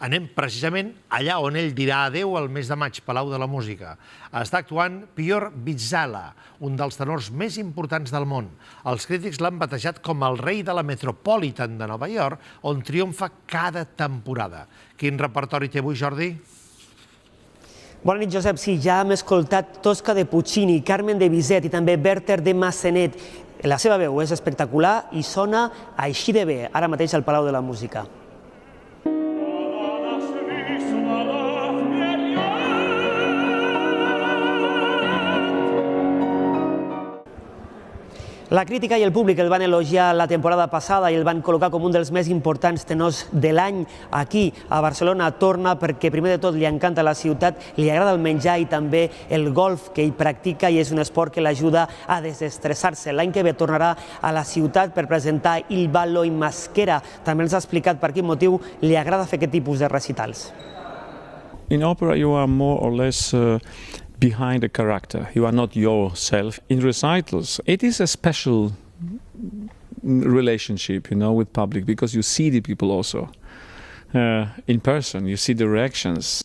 Anem precisament allà on ell dirà adeu al mes de maig, Palau de la Música. Està actuant Piotr Bidzala, un dels tenors més importants del món. Els crítics l'han batejat com el rei de la Metropolitan de Nova York, on triomfa cada temporada. Quin repertori té avui, Jordi? Bona nit, Josep. Sí, ja hem escoltat Tosca de Puccini, Carmen de Bizet i també Werther de Massenet. La seva veu és espectacular i sona així de bé, ara mateix al Palau de la Música. La crítica i el públic el van elogiar la temporada passada i el van col·locar com un dels més importants tenors de l'any aquí a Barcelona. Torna perquè, primer de tot, li encanta la ciutat, li agrada el menjar i també el golf que ell practica i és un esport que l'ajuda a desestressar-se. L'any que ve tornarà a la ciutat per presentar Il ballo in maschera. També ens ha explicat per quin motiu li agrada fer aquest tipus de recitals. In opera you are more or less behind a character. You are not yourself. In recitals, it is a special relationship, with public, because you see the people also in person. You see the reactions.